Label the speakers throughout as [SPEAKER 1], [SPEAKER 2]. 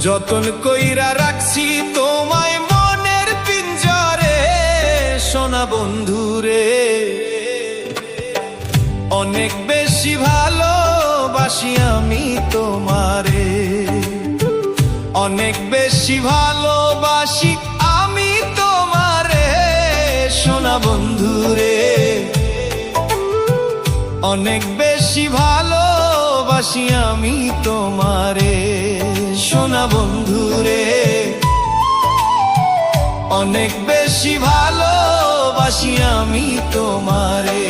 [SPEAKER 1] যতন কইরা রাখছি তোমায় মনের পিঞ্জরে, সোনা বন্ধুরে। অনেক বেশি ভালোবাসি আমি তোমারে, অনেক বেশি ভালোবাসি আমি তোমারে, সোনা বন্ধুরে। অনেক বেশি ভালোবাসি আমি তোমারে, সোনা বন্ধুরে। অনেক বেশি ভালোবাসি আমি তোমারে।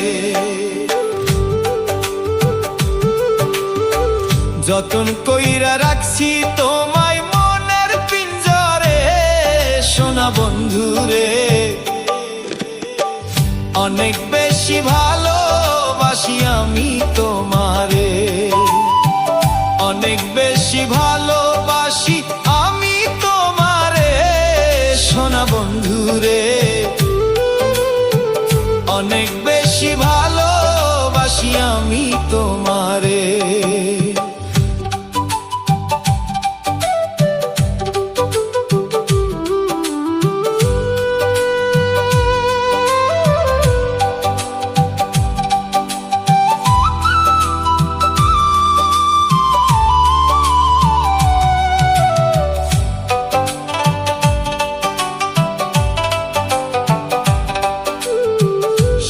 [SPEAKER 1] যতন কইরা রাখছি তোমায় মনের পিঞ্জরে, সোনা বন্ধুরে। অনেক বেশি ভালোবাসি আমি তোমারে, অনেক বেশি ভালোবাসি আমি তোমারে, সোনা বন্ধুরে। অনেক বেশি ভালোবাসি আমি তোমারে।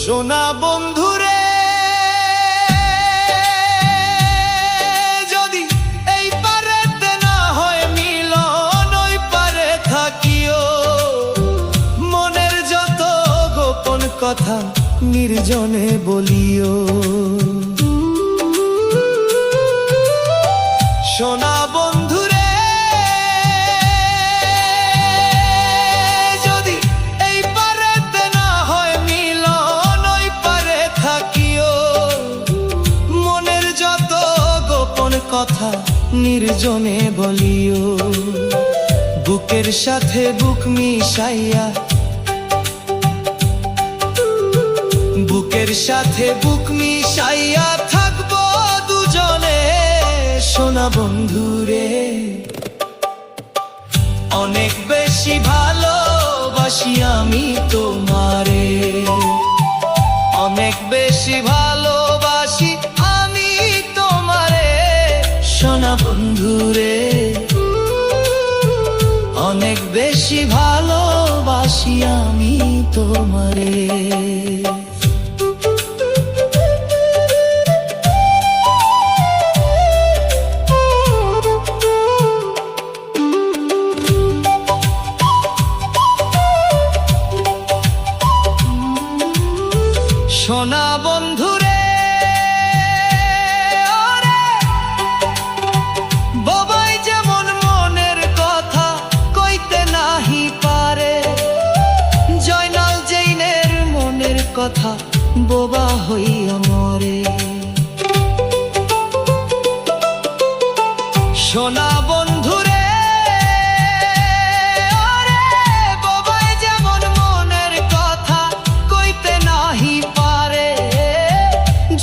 [SPEAKER 1] সোনা বন্ধুরে, যদি এই পারেতে না হয় মিলন, ওই পারে থাকিও। মনের যত গোপন কথা নির্জনে বলিও। সোনা বন্ধুরে, কথা নির্জনে বলিও। বুকের সাথে বুক মিশাইয়া, বুকের সাথে বুক মিশাইয়া থাকবো দুজনে, সোনা বন্ধুরে। অনেক বেশি ভালোবাসি আমি তোমারে, অনেক বেশি ভালোবাসি আমি তোমারে, সোনা বন্ধুরে। অনেক বেশি ভালোবাসি আমি তোমারে। সোনা বন্ধুরে, বাবাই যেমন মনের কথা কইতে নাহি পারে, জয়নাল জৈনের মনের কথা বোবা হইয়া মরে। সোনা বন্ধুরে, বাবাই যেমন মনের কথা কইতে নাহি পারে,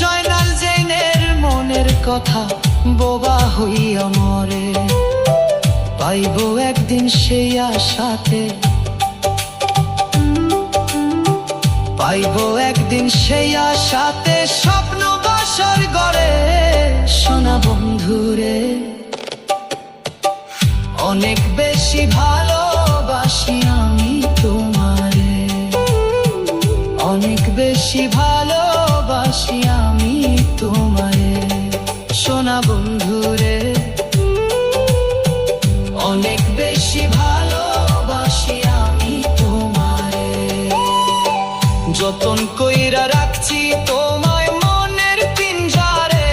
[SPEAKER 1] জয়নাল জৈনের মনের কথা বোবা হইয়া মরে। পাইব একদিন সেই আশাতে, পাইব একদিন সেই আশাতে স্বপ্ন বাসর গড়ে, সোনা বন্ধুরে। অনেক বেশি ভালোবাসি আমি তোমারে, অনেক বেশি ভালোবাসি আমি তোমারে, সোনা বন্ধুরে। অনেক বেশি ভালোবাসি আমি তোমারে। যতন কইরা রাখছি তোমায় মনের পিঞ্জরে,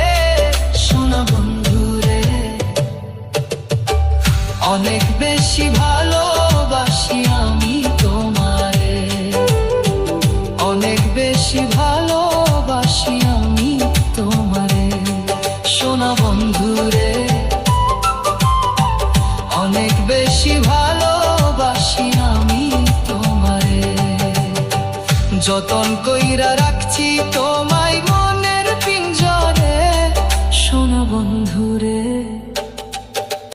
[SPEAKER 1] সোনা বন্ধুরে। অনেক বেশি ভালোবাসি আমি তোমারে, অনেক বেশি ভালোবাসি আমি তোমারে, সোনা বন্ধুরে। অনেক বেশি ভালোবাসি আমি তোমারে। যতন কইরা রাখছি তো